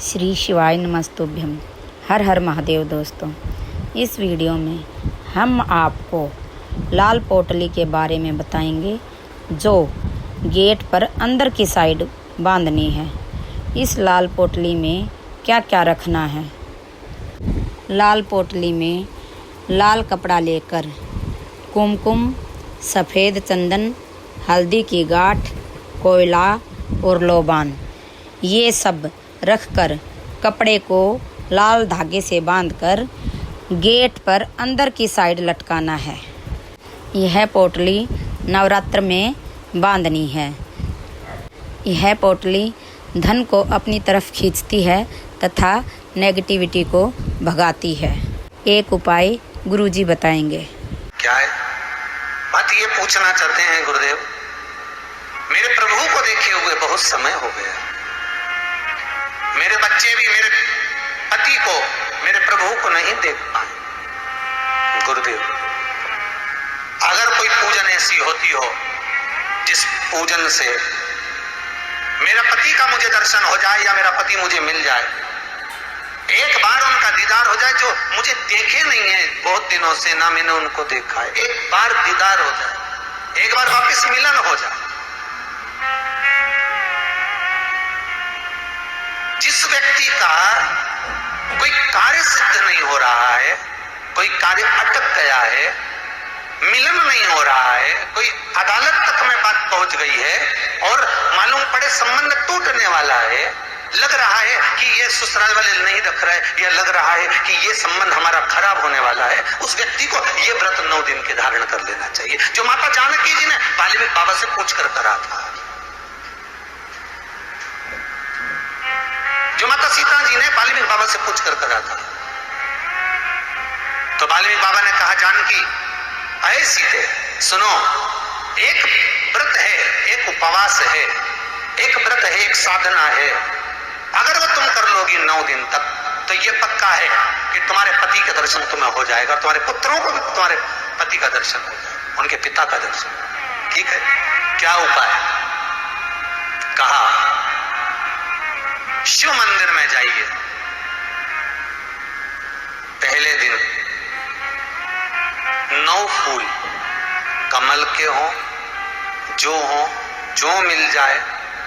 श्री शिवाय नमस्तुभ्यम। हर हर महादेव। दोस्तों, इस वीडियो में हम आपको लाल पोटली के बारे में बताएंगे जो गेट पर अंदर की साइड बांधनी है। इस लाल पोटली में क्या क्या रखना है। लाल पोटली में लाल कपड़ा लेकर कुमकुम, सफ़ेद चंदन, हल्दी की गांठ, कोयला और लोबान ये सब रखकर कपड़े को लाल धागे से बांधकर गेट पर अंदर की साइड लटकाना है। यह पोटली नवरात्र में बांधनी है। यह पोटली धन को अपनी तरफ खींचती है तथा नेगेटिविटी को भगाती है। एक उपाय गुरुजी बताएंगे। क्या है बात? ये पूछना चाहते हैं गुरुदेव, मेरे प्रभु को देखे हुए बहुत समय हो गया। मेरे बच्चे भी मेरे पति को, मेरे प्रभु को नहीं देख पाए। गुरुदेव, अगर कोई पूजन ऐसी होती हो जिस पूजन से मेरा पति का मुझे दर्शन हो जाए या मेरा पति मुझे मिल जाए, एक बार उनका दीदार हो जाए, जो मुझे देखे नहीं है बहुत दिनों से, ना मैंने उनको देखा है, एक बार दीदार हो जाए, एक बार वापस मिलन हो जाए। जिस व्यक्ति का कोई कार्य सिद्ध नहीं हो रहा है, कोई कार्य अटक गया है, मिलन नहीं हो रहा है, कोई अदालत तक में बात पहुंच गई है और मालूम पड़े संबंध टूटने वाला है, लग रहा है कि ये ससुराल वाले नहीं रख रहे, या लग रहा है कि ये संबंध हमारा खराब होने वाला है, उस व्यक्ति को ये व्रत 9 दिन के धारण कर लेना चाहिए, जो माता जानकी जी ने वाल्मीकि बाबा से पूछ कर करा था, जो माता सीता जी ने वाल्मीकि बाबा से पूछ कर करा था। तो वाल्मीकि बाबा ने कहा, जानकी अरे सीते सुनो, एक व्रत है, एक उपवास है, एक व्रत है, एक साधना है, अगर वो तुम कर लोगी 9 दिन तक तो ये पक्का है कि तुम्हारे पति का दर्शन तुम्हें हो जाएगा, तुम्हारे पुत्रों को भी तुम्हारे पति का दर्शन हो जाएगा, उनके पिता का दर्शन। ठीक है, क्या उपाय? कहा शिव मंदिर में जाइए, पहले दिन 9 फूल कमल के हों, जो मिल जाए,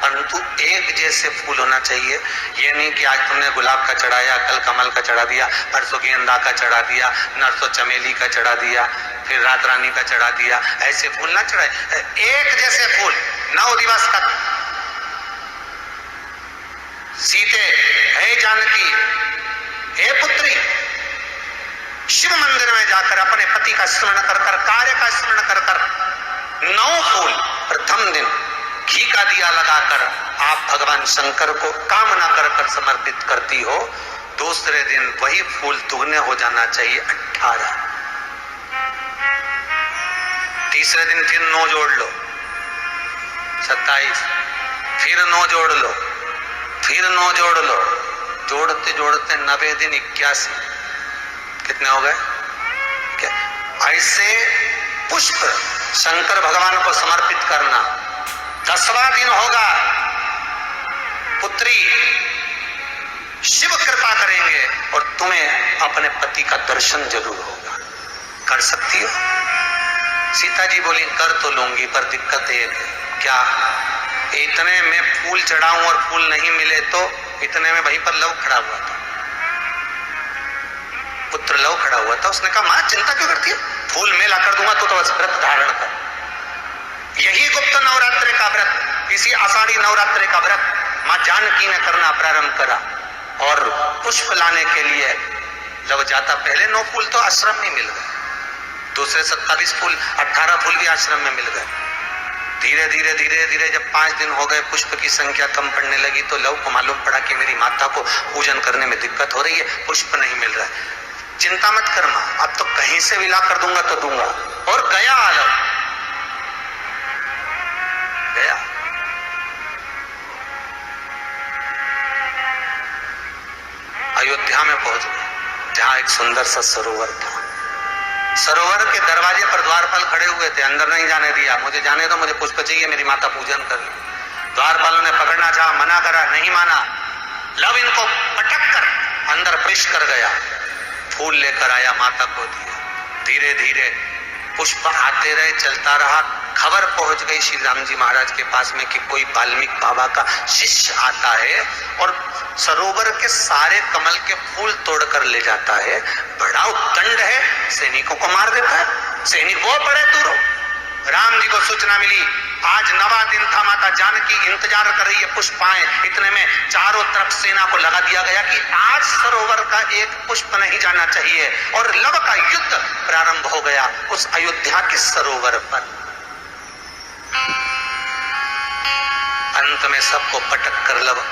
परंतु एक जैसे फूल होना चाहिए। ये नहीं कि आज तुमने गुलाब का चढ़ाया, कल कमल का चढ़ा दिया, परसों गेंदा का चढ़ा दिया, नरसों चमेली का चढ़ा दिया, फिर रात रानी का चढ़ा दिया, ऐसे फूल ना चढ़ाए। एक जैसे फूल 9 दिवस तक। सीते, हे जानकी, हे पुत्री, शिव मंदिर में जाकर अपने पति का स्मरण कर कर, कार्य का स्मरण कर कर 9 फूल प्रथम दिन घी का दिया लगाकर आप भगवान शंकर को कामना कर कर समर्पित करती हो। दूसरे दिन वही फूल दुगने हो जाना चाहिए, 18। तीसरे दिन फिर 9 जोड़ लो, 27, फिर 9 जोड़ लो, फिर 9 जोड़ लो, जोड़ते जोड़ते 90 दिन 81। कितने हो गए? क्या ऐसे पुष्प शंकर भगवान को समर्पित करना। 10वां दिन होगा, पुत्री शिव कृपा करेंगे और तुम्हें अपने पति का दर्शन जरूर होगा। कर सकती हो? सीता जी बोली, कर तो लूंगी, पर दिक्कत है क्या? इतने में फूल चढ़ाऊं और फूल नहीं मिले तो? इतने में वहीं पर लव खड़ा हुआ था, पुत्र लव खड़ा हुआ था। उसने कहा, मां चिंता क्यों करती है, फूल मैं ला कर दूंगा तो बस व्रत धारण कर। यही गुप्त नवरात्रि का व्रत, इसी आषाढ़ी नवरात्रि का व्रत मां जानकी ने करना प्रारंभ करा और पुष्प लाने के लिए जब जाता, पहले 9 फूल तो आश्रम में मिल गए, दूसरे 27 फूल, 18 फूल भी आश्रम में मिल गए। धीरे धीरे धीरे धीरे जब 5 दिन हो गए, पुष्प की संख्या कम पड़ने लगी, तो लव को मालूम पड़ा कि मेरी माता को पूजन करने में दिक्कत हो रही है, पुष्प नहीं मिल रहा है। चिंता मत कर मां, अब तो कहीं से भी ला कर दूंगा तो दूंगा। और गया आलम, गया। अयोध्या में पहुंच गए, जहां एक सुंदर सा सरोवर था। सरोवर के दरवाजे पर द्वारपाल खड़े हुए थे, अंदर नहीं जाने दिया। मुझे जाने दो, मुझे पुष्प चाहिए, मेरी माता पूजन कर ले। द्वारपालों ने पकड़ना चाहा, मना करा, नहीं माना। लव इनको प्रवेश कर गया, फूल लेकर आया, माता को दिया। धीरे धीरे पुष्प आते रहे, चलता रहा। खबर पहुंच गई श्री राम जी महाराज के पास में कि कोई वाल्मीकि बाबा का शिष्य आता है और सरोवर के सारे कमल के फूल तोड़कर ले जाता है। बड़ा उद्दंड है, सैनिकों को मार देता है। सैनिक वो पड़े दूर। राम जी को सूचना मिली, आज 9वां दिन था, माता जानकी इंतजार कर रही है पुष्प आए। इतने में चारों तरफ सेना को लगा दिया गया कि आज सरोवर का एक पुष्प नहीं जाना चाहिए, और लव का युद्ध प्रारंभ हो गया उस अयोध्या के सरोवर पर। अंत में सबको पटक कर लव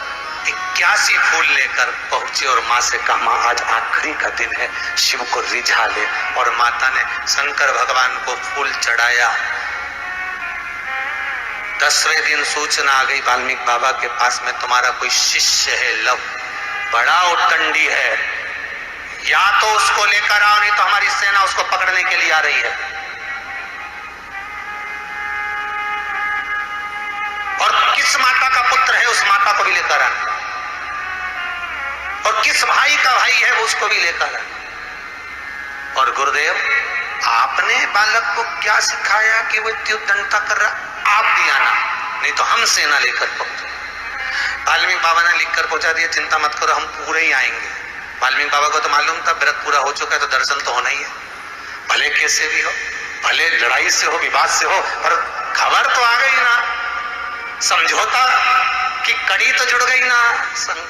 81 फूल लेकर पहुंचे और मां से कहा, मां आज आखिरी का दिन है, शिव को रिझा ले। और माता ने शंकर भगवान को फूल चढ़ाया। 10वें दिन सूचना आ गई वाल्मीकि बाबा के पास में, तुम्हारा कोई शिष्य है लव, बड़ा उद्दंडी है, या तो उसको लेकर आओ, नहीं तो हमारी सेना उसको पकड़ने के लिए आ रही है। और किस माता का पुत्र है उस माता को भी लेकर आना, और किस भाई का भाई है वो उसको भी लेकर आना। और गुरुदेव आपने बालक को क्या सिखाया कि वो इतनी उद्दंडता कर रहा, आप भी आना, नहीं तो हम सेना लेकर पहुंचे। वाल्मीकि बाबा ने लिखकर पहुंचा दिया, चिंता मत करो, हम पूरे ही आएंगे। वाल्मीकि बाबा को तो मालूम था व्रत पूरा हो चुका है तो दर्शन तो होना ही है, भले कैसे भी हो, भले लड़ाई से हो, विवाद से हो, पर खबर तो आ गई ना, समझौता की कड़ी तो जुड़ गई ना।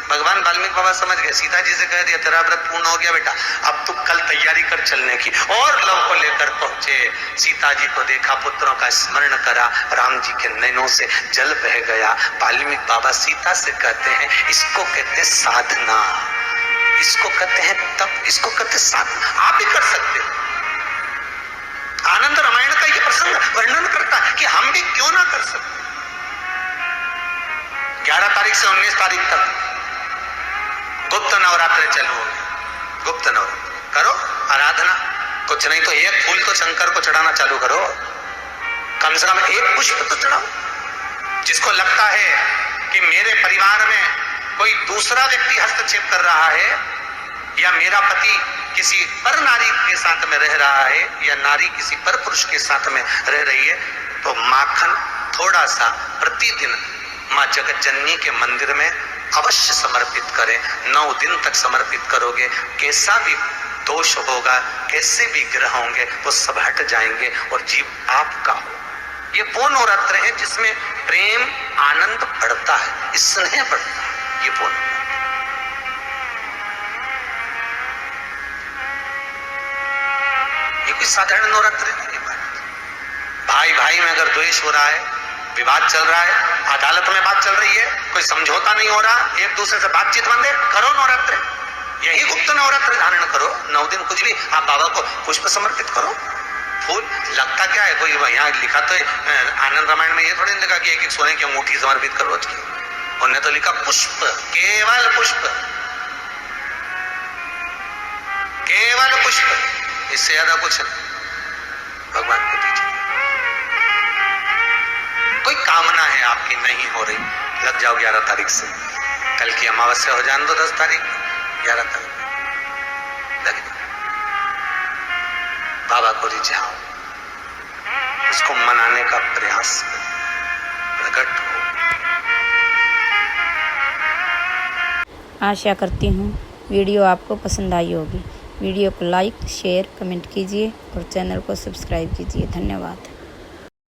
भगवान वाल्मीकि बाबा समझ गए, सीता जी से कह दिया तेरा व्रत पूर्ण हो गया बेटा, अब तू कल तैयारी कर चलने की। और लव को लेकर पहुंचे, सीता जी को देखा, पुत्रों का स्मरण करा, राम जी के नैनों से जल बह गया। वाल्मीकि बाबा सीता से कहते हैं, इसको कहते हैं साधना, इसको कहते हैं तप, इसको कहते हैं साधना। आप भी कर सकते हो। आनंद रामायण का यह प्रसंग वर्णन करता है कि हम भी क्यों ना कर सकते। 11 तारीख से 19 तारीख तक गुप्त नवरात्र चालू हो गए। गुप्त नवरात्र करो, आराधना, कुछ नहीं तो एक फूल तो शंकर को चढ़ाना चालू करो, कम से कम एक पुष्प तो चढ़ाओ। जिसको लगता है कि मेरे परिवार में कोई दूसरा व्यक्ति हस्तक्षेप कर रहा है, या मेरा पति किसी पर नारी के साथ में रह रहा है, या नारी किसी पर पुरुष के साथ में रह रही है, तो माखन थोड़ा सा प्रतिदिन मां जगत जननी के मंदिर में अवश्य समर्पित करें। 9 दिन तक समर्पित करोगे, कैसा भी दोष होगा, कैसे भी ग्रह होंगे, वो सब हट जाएंगे और जीव आपका हो। ये वो नवरात्र है जिसमें प्रेम आनंद बढ़ता है, स्नेह बढ़ता है। ये वो ये कोई साधारण नवरात्र नहीं है। भाई भाई में अगर द्वेष हो रहा है, विवाद चल रहा है, अदालत में बात चल रही है, कोई समझौता नहीं हो रहा, एक दूसरे से बातचीत बंद है, करो नवरात्र, यही गुप्त नवरात्र धारण करो। 9 दिन कुछ भी आप बाबा को पुष्प समर्पित करो। फूल लगता क्या है, कोई यहाँ लिखा तो आनंद रामायण में ये थोड़ी लिखा कि एक सोने की अंगूठी समर्पित करो रोज की, उन्होंने तो लिखा पुष्प, केवल पुष्प, केवल पुष्प, इससे ज्यादा कुछ नहीं भगवान को दीजिए। कोई कामना है आपकी नहीं हो रही, लग जाओ 11 तारीख से, कल की अमावस्या हो जाने दो 10 तारीख, 11 तारीख लग जाओ, बाबा को रिझाओ, उसको मनाने का प्रयास करो, प्रकट हो। आशा करती हूँ वीडियो आपको पसंद आई होगी। वीडियो को लाइक, शेयर, कमेंट कीजिए और चैनल को सब्सक्राइब कीजिए। धन्यवाद।